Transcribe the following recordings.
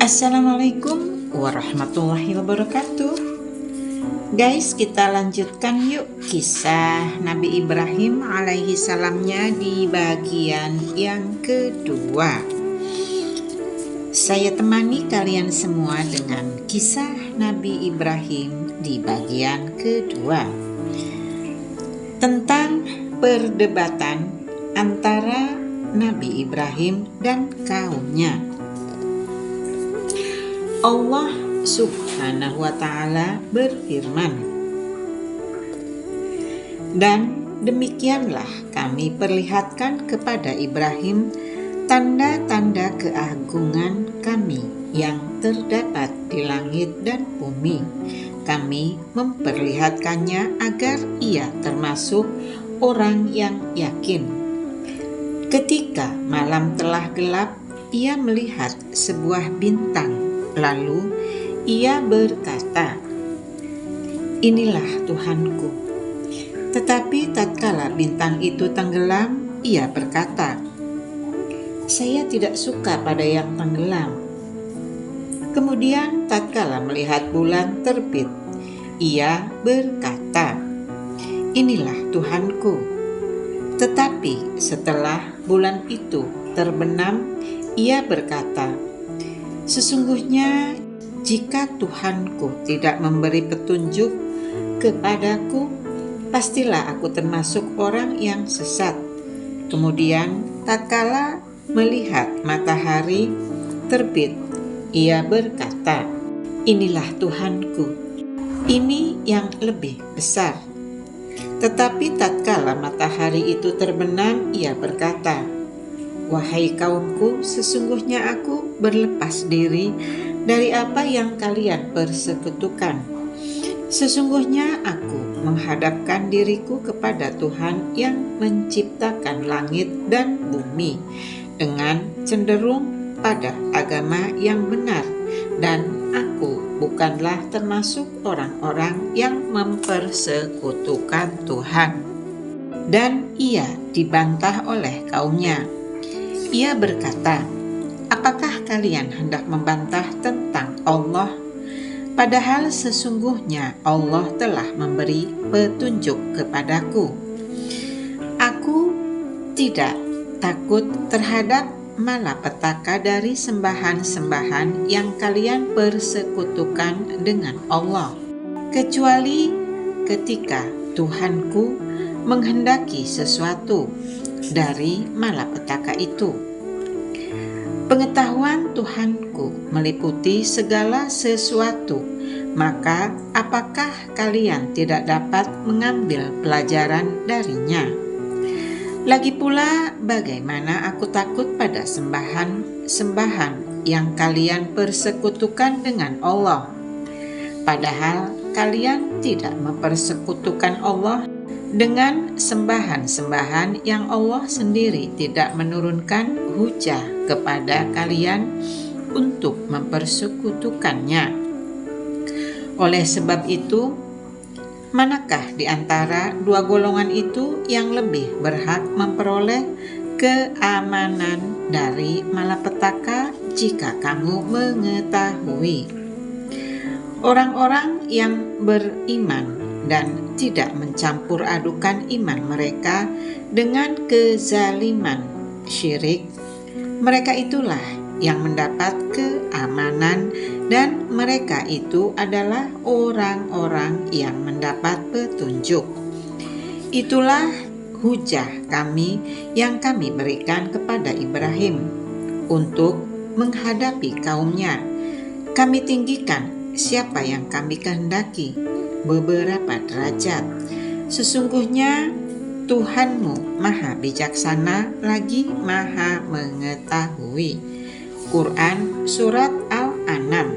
Assalamualaikum warahmatullahi wabarakatuh. Guys, kita lanjutkan yuk kisah Nabi Ibrahim alaihi salamnya di bagian yang kedua. Saya temani kalian semua dengan kisah Nabi Ibrahim di bagian kedua, tentang perdebatan antara Nabi Ibrahim dan kaumnya. Allah Subhanahu wa ta'ala berfirman, "Dan demikianlah kami perlihatkan kepada Ibrahim tanda-tanda keagungan kami yang terdapat di langit dan bumi. Kami memperlihatkannya agar ia termasuk orang yang yakin. Ketika malam telah gelap, ia melihat sebuah bintang. Lalu ia berkata, 'Inilah Tuhanku.' Tetapi tatkala bintang itu tenggelam, ia berkata, 'Saya tidak suka pada yang tenggelam.' Kemudian tatkala melihat bulan terbit, ia berkata, 'Inilah Tuhanku.' Tetapi setelah bulan itu terbenam, ia berkata, 'Sesungguhnya jika Tuhanku tidak memberi petunjuk kepadaku, pastilah aku termasuk orang yang sesat.' Kemudian tatkala melihat matahari terbit, ia berkata, 'Inilah Tuhanku, ini yang lebih besar.' Tetapi tatkala matahari itu terbenam, ia berkata, 'Wahai kaumku, sesungguhnya aku berlepas diri dari apa yang kalian persekutukan. Sesungguhnya aku menghadapkan diriku kepada Tuhan yang menciptakan langit dan bumi dengan cenderung pada agama yang benar, dan aku bukanlah termasuk orang-orang yang mempersekutukan Tuhan.' Dan ia dibantah oleh kaumnya. Ia berkata, 'Apakah kalian hendak membantah tentang Allah? Padahal sesungguhnya Allah telah memberi petunjuk kepadaku. Aku tidak takut terhadap malapetaka dari sembahan-sembahan yang kalian persekutukan dengan Allah, kecuali ketika Tuhanku menghendaki sesuatu dari malapetaka itu. Pengetahuan Tuhanku meliputi segala sesuatu, maka apakah kalian tidak dapat mengambil pelajaran darinya? Lagi pula, bagaimana aku takut pada sembahan-sembahan yang kalian persekutukan dengan Allah, padahal kalian tidak mempersekutukan Allah dengan sembahan-sembahan yang Allah sendiri tidak menurunkan hujah kepada kalian untuk mempersekutukannya. Oleh sebab itu, manakah di antara dua golongan itu yang lebih berhak memperoleh keamanan dari malapetaka jika kamu mengetahui? Orang-orang yang beriman dan tidak mencampur adukan iman mereka dengan kezaliman syirik, mereka itulah yang mendapat keamanan, dan mereka itu adalah orang-orang yang mendapat petunjuk. Itulah hujah kami yang kami berikan kepada Ibrahim untuk menghadapi kaumnya. Kami tinggikan siapa yang kami kehendaki beberapa derajat. Sesungguhnya Tuhanmu maha bijaksana lagi maha mengetahui. Quran Surat Al-An'am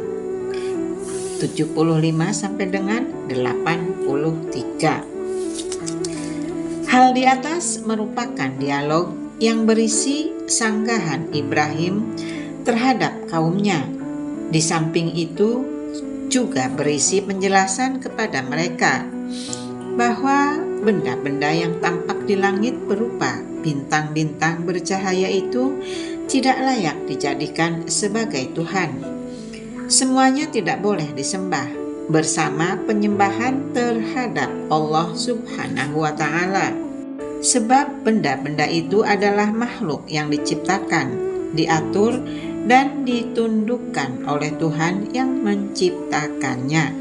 75 sampai dengan 83. Hal di atas merupakan dialog yang berisi sanggahan Ibrahim terhadap kaumnya. Di samping itu juga berisi penjelasan kepada mereka bahwa benda-benda yang tampak di langit berupa bintang-bintang bercahaya itu tidak layak dijadikan sebagai Tuhan. Semuanya tidak boleh disembah bersama penyembahan terhadap Allah Subhanahu wa Ta'ala, sebab benda-benda itu adalah makhluk yang diciptakan, diatur, dan ditundukkan oleh Tuhan yang menciptakannya.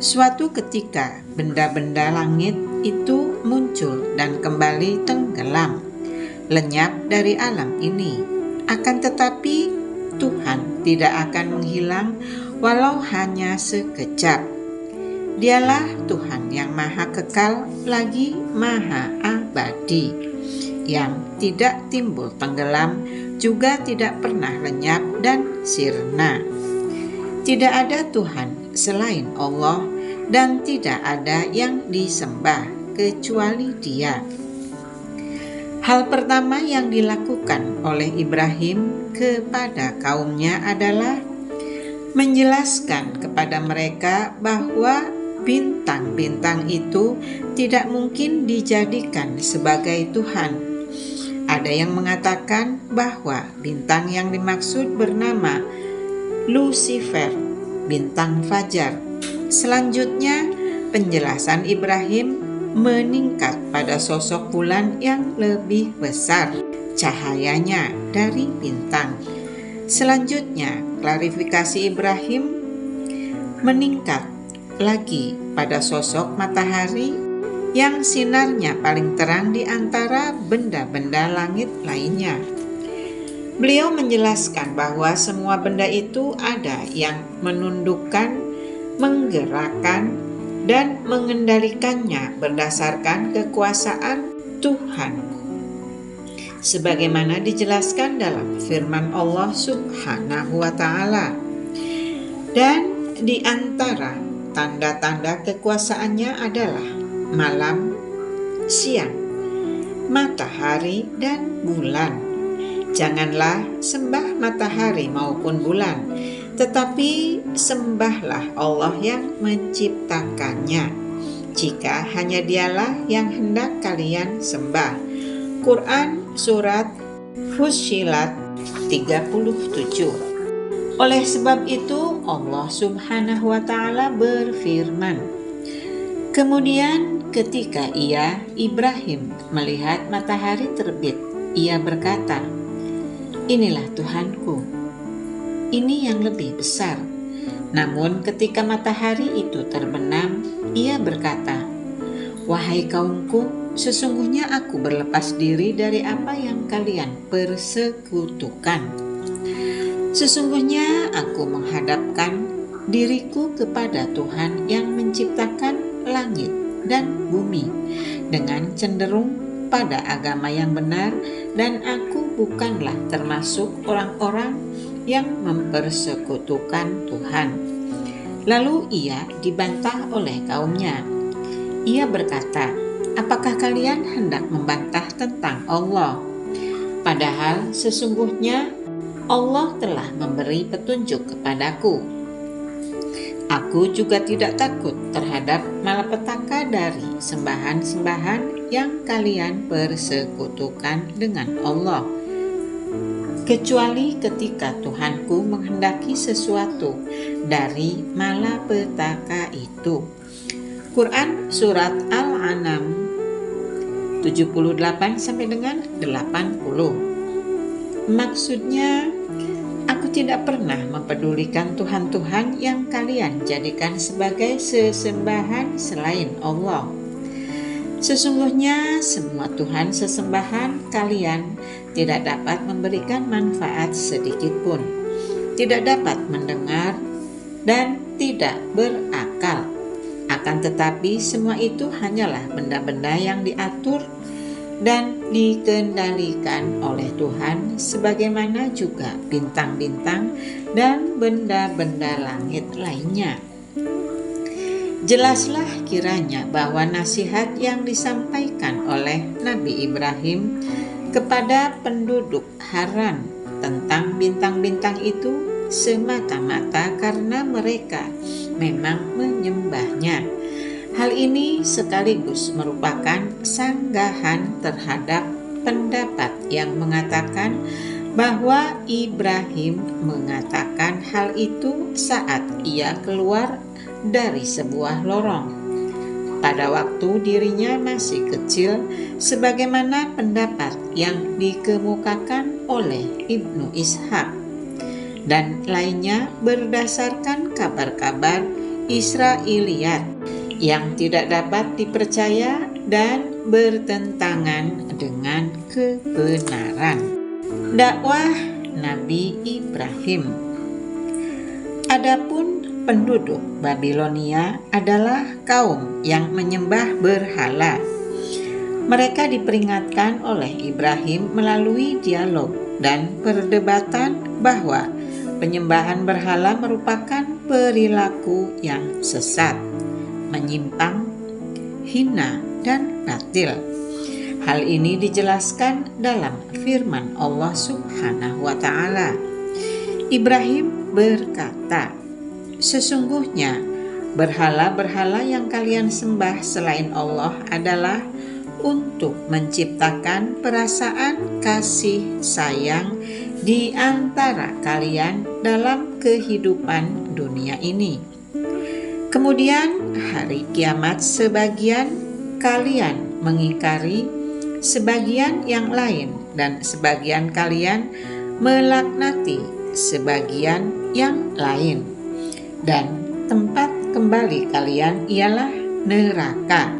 Suatu ketika benda-benda langit itu muncul dan kembali tenggelam, lenyap dari alam ini. Akan tetapi Tuhan tidak akan menghilang walau hanya sekejap. Dialah Tuhan yang maha kekal lagi maha abadi, yang tidak timbul tenggelam, juga tidak pernah lenyap dan sirna. Tidak ada Tuhan selain Allah, dan tidak ada yang disembah kecuali Dia. Hal pertama yang dilakukan oleh Ibrahim kepada kaumnya adalah menjelaskan kepada mereka bahwa bintang-bintang itu tidak mungkin dijadikan sebagai Tuhan. Ada yang mengatakan bahwa bintang yang dimaksud bernama Lucifer, bintang fajar. Selanjutnya, penjelasan Ibrahim meningkat pada sosok bulan yang lebih besar cahayanya dari bintang. Selanjutnya, klarifikasi Ibrahim meningkat lagi pada sosok matahari yang sinarnya paling terang di antara benda-benda langit lainnya. Beliau menjelaskan bahwa semua benda itu ada yang menundukkan, menggerakkan, dan mengendalikannya berdasarkan kekuasaan Tuhan, sebagaimana dijelaskan dalam firman Allah Subhanahu wa Ta'ala. Dan di antara tanda-tanda kekuasaannya adalah malam, siang, matahari, dan bulan. Janganlah sembah matahari maupun bulan, tetapi sembahlah Allah yang menciptakannya, jika hanya Dialah yang hendak kalian sembah. Quran Surat Fussilat 37. Oleh sebab itu Allah Subhanahu wa Ta'ala berfirman, kemudian ketika Ibrahim melihat matahari terbit, ia berkata, inilah Tuhanku, ini yang lebih besar. Namun ketika matahari itu terbenam, ia berkata, wahai kaumku, sesungguhnya aku berlepas diri dari apa yang kalian persekutukan. Sesungguhnya aku menghadapkan diriku kepada Tuhan yang menciptakan langit dan bumi dengan cenderung pada agama yang benar, dan aku bukanlah termasuk orang-orang yang mempersekutukan Tuhan. Lalu ia dibantah oleh kaumnya. Ia berkata, apakah kalian hendak membantah tentang Allah? Padahal sesungguhnya Allah telah memberi petunjuk kepadaku. Aku juga tidak takut terhadap malapetaka dari sembahan-sembahan yang kalian persekutukan dengan Allah, kecuali ketika Tuhanku menghendaki sesuatu dari malapetaka itu. Quran Surat Al-An'am 78 sampai dengan 80. Maksudnya, aku tidak pernah mempedulikan Tuhan-Tuhan yang kalian jadikan sebagai sesembahan selain Allah. Sesungguhnya semua Tuhan sesembahan kalian tidak dapat memberikan manfaat sedikit pun, tidak dapat mendengar, dan tidak berakal. Akan tetapi semua itu hanyalah benda-benda yang diatur dan dikendalikan oleh Tuhan, sebagaimana juga bintang-bintang dan benda-benda langit lainnya. Jelaslah kiranya bahwa nasihat yang disampaikan oleh Nabi Ibrahim kepada penduduk Haran tentang bintang-bintang itu semata-mata karena mereka memang menyembahnya. Hal ini sekaligus merupakan sanggahan terhadap pendapat yang mengatakan bahwa Ibrahim mengatakan hal itu saat ia keluar dari sebuah lorong. Pada waktu dirinya masih kecil, sebagaimana pendapat yang dikemukakan oleh Ibnu Ishaq dan lainnya berdasarkan kabar-kabar Israiliyat yang tidak dapat dipercaya dan bertentangan dengan kebenaran. Dakwah Nabi Ibrahim. Adapun penduduk Babilonia adalah kaum yang menyembah berhala. Mereka diperingatkan oleh Ibrahim melalui dialog dan perdebatan bahwa penyembahan berhala merupakan perilaku yang sesat, menyimpang, hina, dan batil. Hal ini dijelaskan dalam firman Allah Subhanahu wa Ta'ala. Ibrahim berkata, "Sesungguhnya berhala-berhala yang kalian sembah selain Allah adalah untuk menciptakan perasaan kasih sayang di antara kalian dalam kehidupan dunia ini. Kemudian hari kiamat sebagian kalian mengingkari sebagian yang lain dan sebagian kalian melaknati sebagian yang lain. Dan tempat kembali kalian ialah neraka.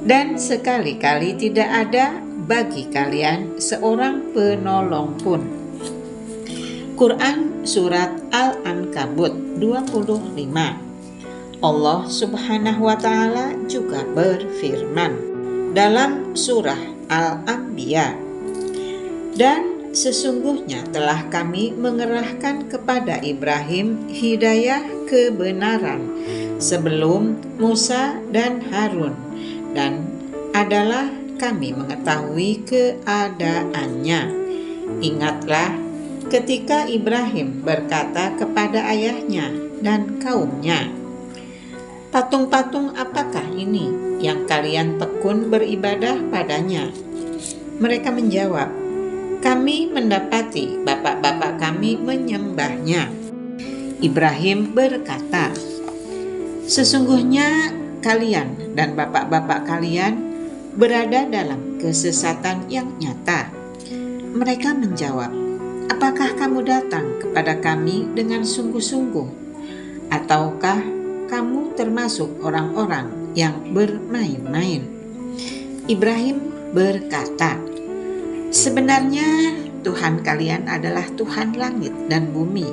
Dan sekali-kali tidak ada bagi kalian seorang penolong pun." Quran Surat Al-Ankabut 25. Allah Subhanahu wa Ta'ala juga berfirman dalam surah Al-Anbiya, "Dan sesungguhnya telah kami mengerahkan kepada Ibrahim hidayah kebenaran sebelum Musa dan Harun, dan adalah kami mengetahui keadaannya. Ingatlah ketika Ibrahim berkata kepada ayahnya dan kaumnya, 'Patung-patung apakah ini yang kalian tekun beribadah padanya?' Mereka menjawab, 'Kami mendapati bapak-bapak kami menyembahnya.' Ibrahim berkata, 'Sesungguhnya kalian dan bapak-bapak kalian berada dalam kesesatan yang nyata.' Mereka menjawab, 'Apakah kamu datang kepada kami dengan sungguh-sungguh? Ataukah kamu termasuk orang-orang yang bermain-main?' Ibrahim berkata, 'Sebenarnya Tuhan kalian adalah Tuhan langit dan bumi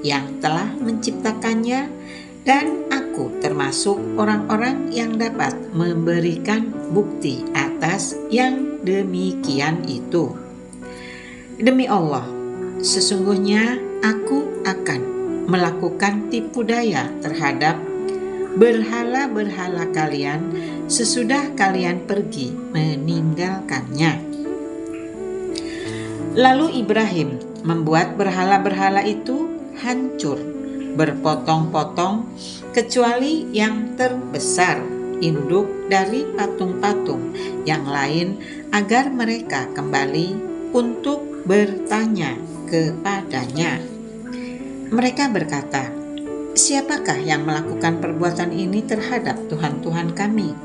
yang telah menciptakannya, dan aku termasuk orang-orang yang dapat memberikan bukti atas yang demikian itu. Demi Allah, sesungguhnya aku akan melakukan tipu daya terhadap berhala-berhala kalian sesudah kalian pergi meninggalkannya.' Lalu Ibrahim membuat berhala-berhala itu hancur berpotong-potong, kecuali yang terbesar, induk dari patung-patung yang lain, agar mereka kembali untuk bertanya kepadanya. Mereka berkata, 'Siapakah yang melakukan perbuatan ini terhadap Tuhan-Tuhan kami?'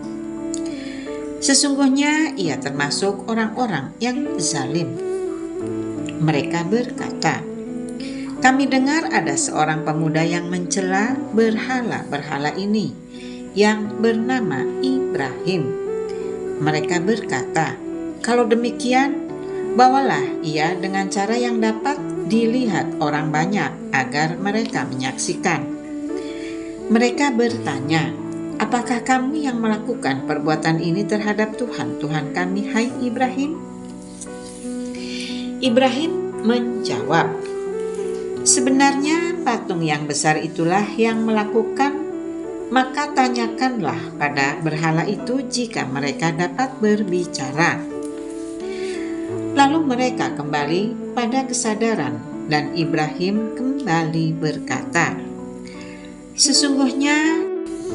Sesungguhnya ia termasuk orang-orang yang zalim." Mereka berkata, "Kami dengar ada seorang pemuda yang mencela berhala-berhala ini, yang bernama Ibrahim." Mereka berkata, "Kalau demikian, bawalah ia dengan cara yang dapat dilihat orang banyak agar mereka menyaksikan." Mereka bertanya, "Apakah kamu yang melakukan perbuatan ini terhadap Tuhan kami, hai Ibrahim?" Ibrahim menjawab, "Sebenarnya patung yang besar itulah yang melakukan, maka tanyakanlah pada berhala itu jika mereka dapat berbicara." Lalu mereka kembali pada kesadaran, dan Ibrahim kembali berkata, "Sesungguhnya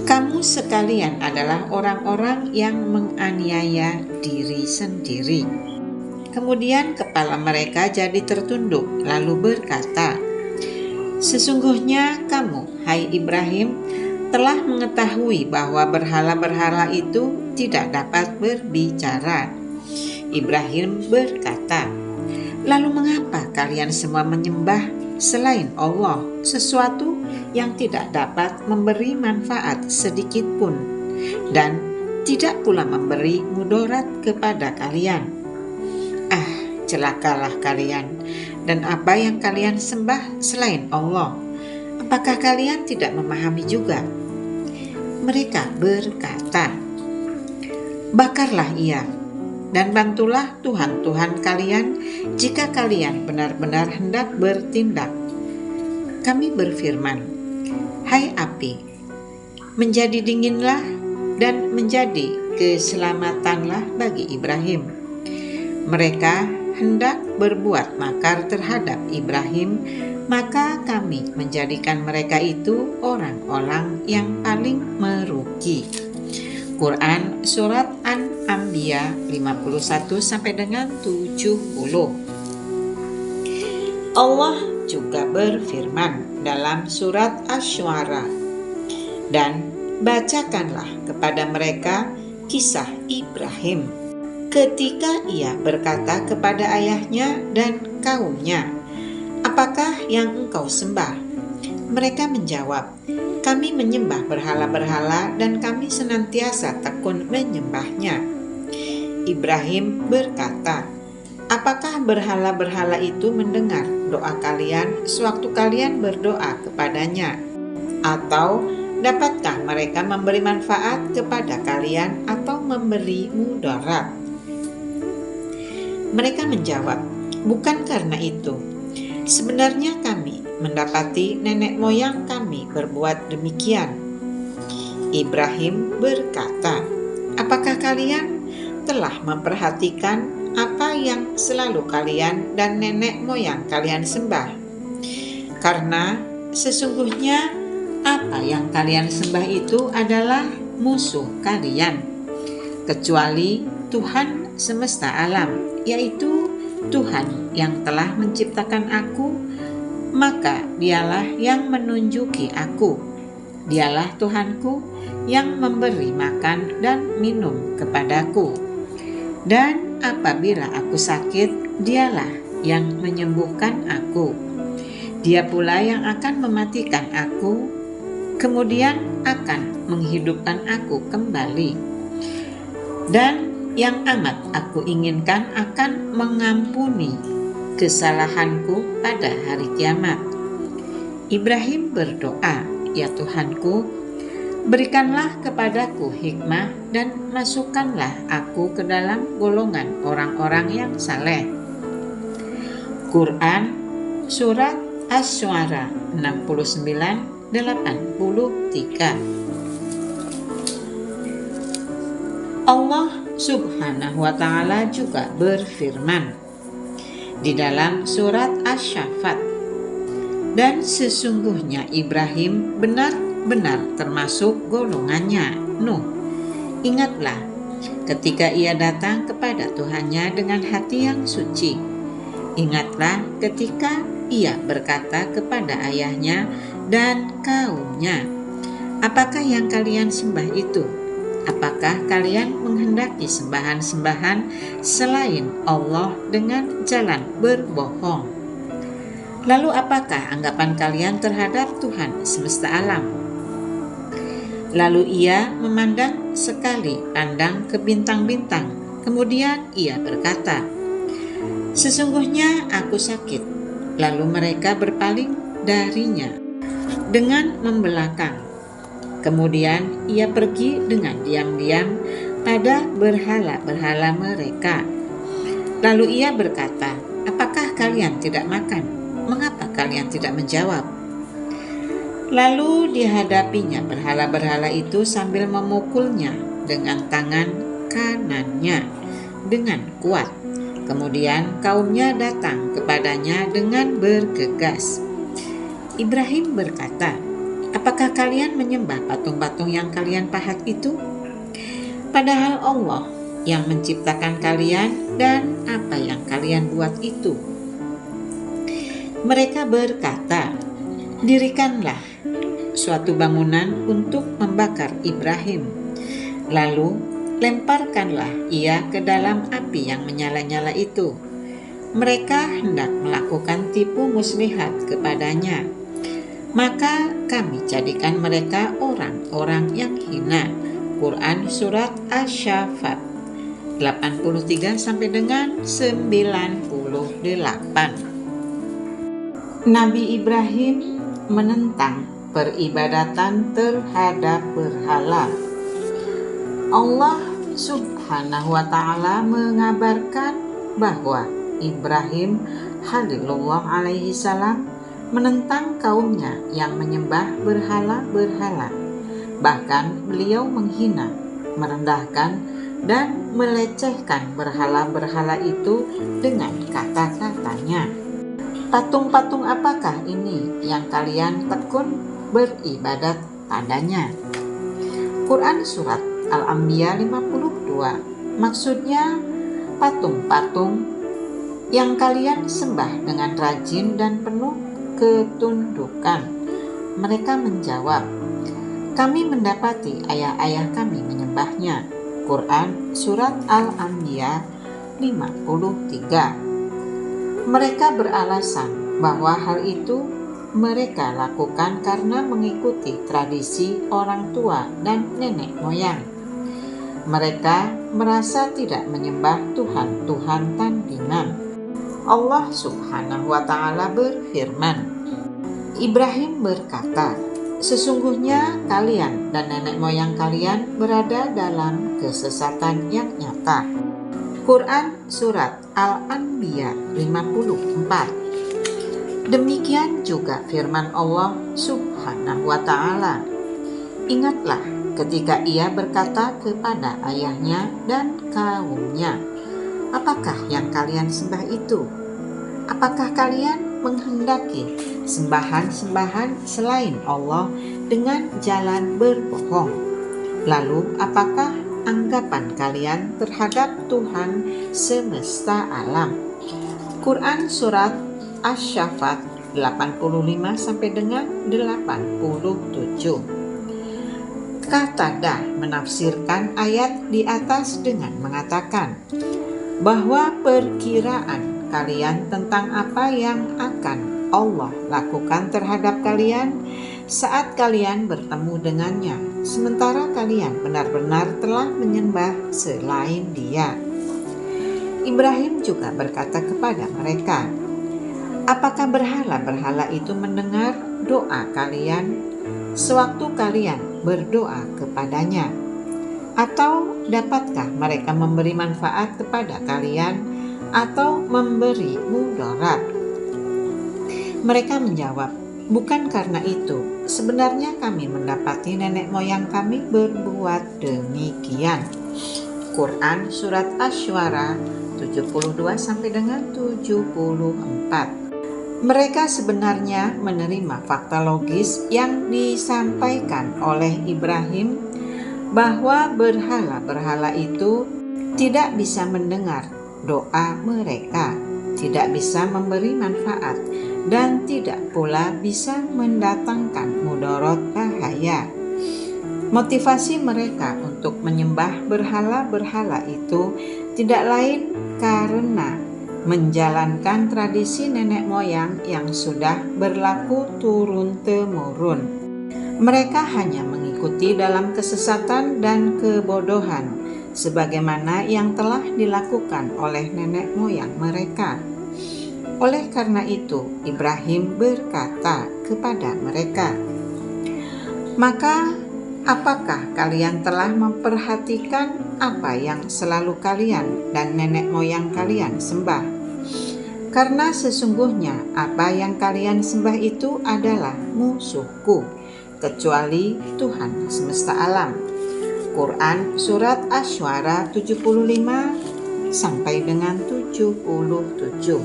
kamu sekalian adalah orang-orang yang menganiaya diri sendiri. Kemudian kepala mereka jadi tertunduk, lalu berkata, "Sesungguhnya kamu, hai Ibrahim, telah mengetahui bahwa berhala-berhala itu tidak dapat berbicara." Ibrahim berkata, "Lalu mengapa kalian semua menyembah selain Allah, sesuatu yang tidak dapat memberi manfaat sedikit pun, dan tidak pula memberi mudarat kepada kalian? Celakalah kalian, dan apa yang kalian sembah selain Allah. Apakah kalian tidak memahami juga?" Mereka berkata, "Bakarlah ia, dan bantulah Tuhan-Tuhan kalian jika kalian benar-benar hendak bertindak." Kami berfirman, "Hai api, menjadi dinginlah dan menjadi keselamatanlah bagi Ibrahim." Mereka hendak berbuat makar terhadap Ibrahim, maka kami menjadikan mereka itu orang-orang yang paling merugi. Quran Surat An-Anbiya 51 sampai dengan 70. Allah juga berfirman dalam surat Asy-Syu'ara, "Dan bacakanlah kepada mereka kisah Ibrahim ketika ia berkata kepada ayahnya dan kaumnya, 'Apakah yang engkau sembah?' Mereka menjawab, 'Kami menyembah berhala-berhala dan kami senantiasa tekun menyembahnya.' Ibrahim berkata, 'Apakah berhala-berhala itu mendengar doa kalian sewaktu kalian berdoa kepadanya? Atau dapatkah mereka memberi manfaat kepada kalian atau memberi mudarat?' Mereka menjawab, 'Bukan karena itu. Sebenarnya kami mendapati nenek moyang kami berbuat demikian.' Ibrahim berkata, 'Apakah kalian telah memperhatikan apa yang selalu kalian dan nenek moyang kalian sembah? Karena sesungguhnya apa yang kalian sembah itu adalah musuh kalian, kecuali Tuhan semesta alam, yaitu Tuhan yang telah menciptakan aku, maka dialah yang menunjuki aku. Dialah Tuhanku yang memberi makan dan minum kepadaku. Dan apabila aku sakit, dialah yang menyembuhkan aku. Dia pula yang akan mematikan aku, kemudian akan menghidupkan aku kembali. Dan yang amat aku inginkan akan mengampuni kesalahanku pada hari kiamat." Ibrahim berdoa, "Ya Tuhanku, berikanlah kepadaku hikmah dan masukkanlah aku ke dalam golongan orang-orang yang saleh." Quran Surat Asy-Syu'ara 69-83. Allah Subhanahu wa ta'ala juga berfirman di dalam surat Asy-Syaffat, "Dan sesungguhnya Ibrahim benar-benar termasuk golongannya Nuh. Ingatlah ketika ia datang kepada Tuhannya dengan hati yang suci. Ingatlah ketika ia berkata kepada ayahnya dan kaumnya, 'Apakah yang kalian sembah itu? Apakah kalian menghendaki sembahan-sembahan selain Allah dengan jalan berbohong? Lalu apakah anggapan kalian terhadap Tuhan semesta alam?' Lalu ia memandang sekali pandang ke bintang-bintang. Kemudian ia berkata, 'Sesungguhnya aku sakit.' Lalu mereka berpaling darinya dengan membelakang. Kemudian ia pergi dengan diam-diam pada berhala-berhala mereka. Lalu ia berkata, 'Apakah kalian tidak makan? Mengapa kalian tidak menjawab?' Lalu dihadapinya berhala-berhala itu sambil memukulnya dengan tangan kanannya dengan kuat. Kemudian kaumnya datang kepadanya dengan bergegas. Ibrahim berkata, 'Apakah kalian menyembah patung-patung yang kalian pahat itu? Padahal Allah yang menciptakan kalian dan apa yang kalian buat itu?" Mereka berkata, "Dirikanlah suatu bangunan untuk membakar Ibrahim, lalu lemparkanlah ia ke dalam api yang menyala-nyala itu." Mereka hendak melakukan tipu muslihat kepadanya, maka kami jadikan mereka orang-orang yang hina. Quran Surat Asy-Syaffat 83 sampai dengan 98. Nabi Ibrahim menentang peribadatan terhadap berhala. Allah Subhanahu wa Ta'ala mengabarkan bahwa Ibrahim Khalilullah alaihi salam menentang kaumnya yang menyembah berhala-berhala. Bahkan beliau menghina, merendahkan, dan melecehkan berhala-berhala itu dengan kata-katanya, "Patung-patung apakah ini yang kalian tekun beribadat padanya?" Quran Surat Al-Anbiya 52. Maksudnya patung-patung yang kalian sembah dengan rajin dan penuh ketundukan. Mereka menjawab, "Kami mendapati ayah-ayah kami menyembahnya." Quran Surat Al-Anbiya 53. Mereka beralasan bahwa hal itu mereka lakukan karena mengikuti tradisi orang tua dan nenek moyang. Mereka merasa tidak menyembah Tuhan-Tuhan tandingan. Allah Subhanahu wa Ta'ala berfirman, Ibrahim berkata, "Sesungguhnya kalian dan nenek moyang kalian berada dalam kesesatan yang nyata." Quran Surat Al-Anbiya 54. Demikian juga firman Allah Subhanahu wa Ta'ala, "Ingatlah ketika ia berkata kepada ayahnya dan kaumnya, 'Apakah yang kalian sembah itu? Apakah kalian menghendaki sembahan-sembahan selain Allah dengan jalan berbohong? Lalu apakah anggapan kalian terhadap Tuhan semesta alam?'" Quran Surat Asy-Syaffat 85 sampai dengan 87. Qatadah menafsirkan ayat di atas dengan mengatakan bahwa perkiraan kalian tentang apa yang akan Allah lakukan terhadap kalian saat kalian bertemu dengannya, sementara kalian benar-benar telah menyembah selain Dia. Ibrahim juga berkata kepada mereka, "Apakah berhala-berhala itu mendengar doa kalian sewaktu kalian berdoa kepadanya? Atau dapatkah mereka memberi manfaat kepada kalian atau memberi mudarat?" Mereka menjawab, "Bukan karena itu. Sebenarnya kami mendapati nenek moyang kami berbuat demikian." Quran Surat Asy-Syu'ara 72 sampai dengan 74. Mereka sebenarnya menerima fakta logis yang disampaikan oleh Ibrahim bahwa berhala-berhala itu tidak bisa mendengar doa mereka, tidak bisa memberi manfaat, dan tidak pula bisa mendatangkan mudarat bahaya. Motivasi mereka untuk menyembah berhala-berhala itu tidak lain karena menjalankan tradisi nenek moyang yang sudah berlaku turun-temurun. Mereka hanya mengikuti dalam kesesatan dan kebodohan sebagaimana yang telah dilakukan oleh nenek moyang mereka. Oleh karena itu, Ibrahim berkata kepada mereka, "Maka apakah kalian telah memperhatikan apa yang selalu kalian dan nenek moyang kalian sembah? Karena sesungguhnya apa yang kalian sembah itu adalah musuhku, kecuali Tuhan semesta alam." Quran Surat Asy-Syu'ara 75 sampai dengan 77.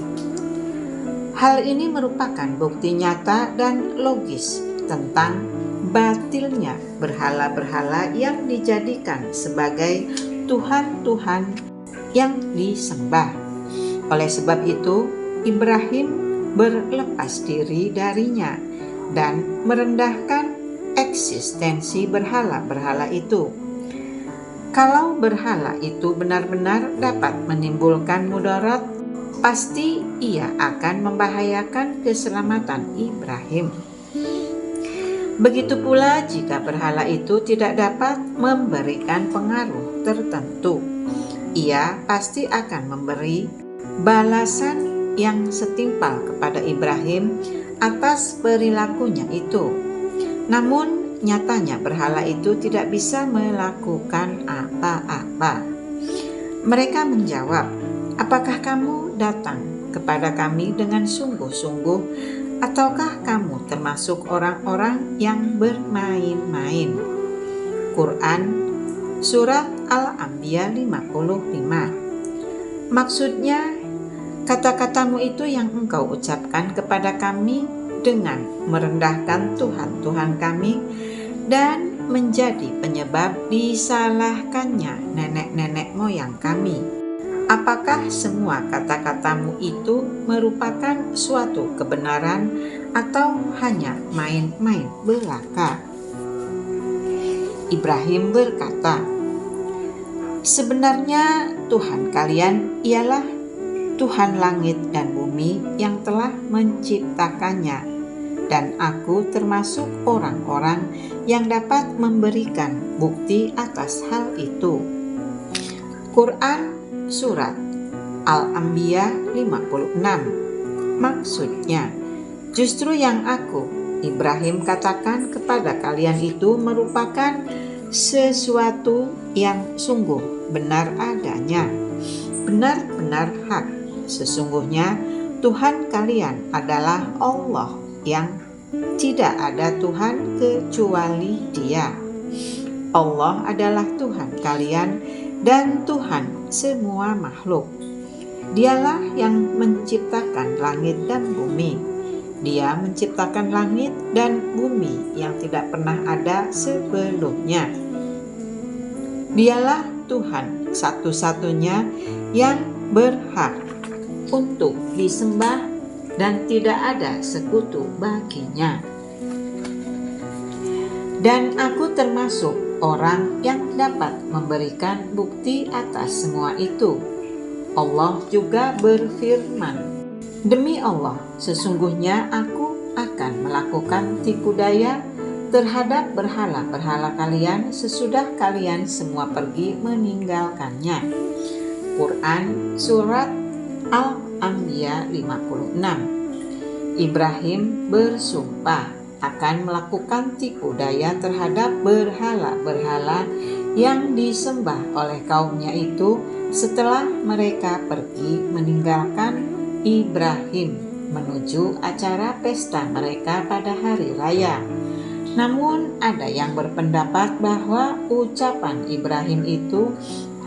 Hal ini merupakan bukti nyata dan logis tentang batilnya berhala-berhala yang dijadikan sebagai Tuhan-Tuhan yang disembah. Oleh sebab itu, Ibrahim berlepas diri darinya dan merendahkan eksistensi berhala-berhala itu. Kalau berhala itu benar-benar dapat menimbulkan mudarat, pasti ia akan membahayakan keselamatan Ibrahim. Begitu pula jika berhala itu tidak dapat memberikan pengaruh tertentu, ia pasti akan memberi balasan yang setimpal kepada Ibrahim atas perilakunya itu. Namun nyatanya berhala itu tidak bisa melakukan apa-apa. Mereka menjawab, "Apakah kamu datang kepada kami dengan sungguh-sungguh, ataukah kamu termasuk orang-orang yang bermain-main?" Quran Surat Al-Anbiya 55. Maksudnya, kata-katamu itu yang engkau ucapkan kepada kami dengan merendahkan Tuhan-Tuhan kami dan menjadi penyebab disalahkannya nenek-nenek moyang kami. Apakah semua kata-katamu itu merupakan suatu kebenaran atau hanya main-main belaka? Ibrahim berkata, "Sebenarnya Tuhan kalian ialah Tuhan langit dan bumi yang telah menciptakannya, dan aku termasuk orang-orang yang dapat memberikan bukti atas hal itu." Quran Surat Al-Anbiya 56. Maksudnya, justru yang aku, Ibrahim, katakan kepada kalian itu merupakan sesuatu yang sungguh benar adanya, benar-benar hak. Sesungguhnya Tuhan kalian adalah Allah yang tidak ada Tuhan kecuali Dia. Allah adalah Tuhan kalian dan Tuhan semua makhluk. Dialah yang menciptakan langit dan bumi. Dia menciptakan langit dan bumi yang tidak pernah ada sebelumnya. Dialah Tuhan satu-satunya yang berhak untuk disembah dan tidak ada sekutu baginya. Dan aku termasuk orang yang dapat memberikan bukti atas semua itu. Allah juga berfirman, "Demi Allah, sesungguhnya aku akan melakukan tipu daya terhadap berhala-berhala kalian sesudah kalian semua pergi meninggalkannya." Quran Surat Al-Anbiya 56. Ibrahim bersumpah akan melakukan tipu daya terhadap berhala-berhala yang disembah oleh kaumnya itu setelah mereka pergi meninggalkan Ibrahim menuju acara pesta mereka pada hari raya. Namun ada yang berpendapat bahwa ucapan Ibrahim itu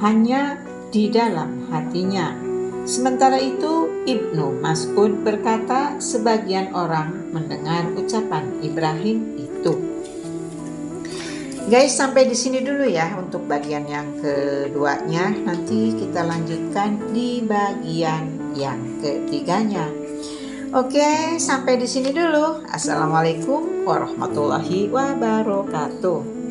hanya di dalam hatinya. Sementara itu, Ibnu Mas'ud berkata sebagian orang mendengar ucapan Ibrahim itu. Guys, sampai di sini dulu ya untuk bagian yang keduanya. Nanti kita lanjutkan di bagian yang ketiganya. Oke, sampai di sini dulu. Assalamualaikum warahmatullahi wabarakatuh.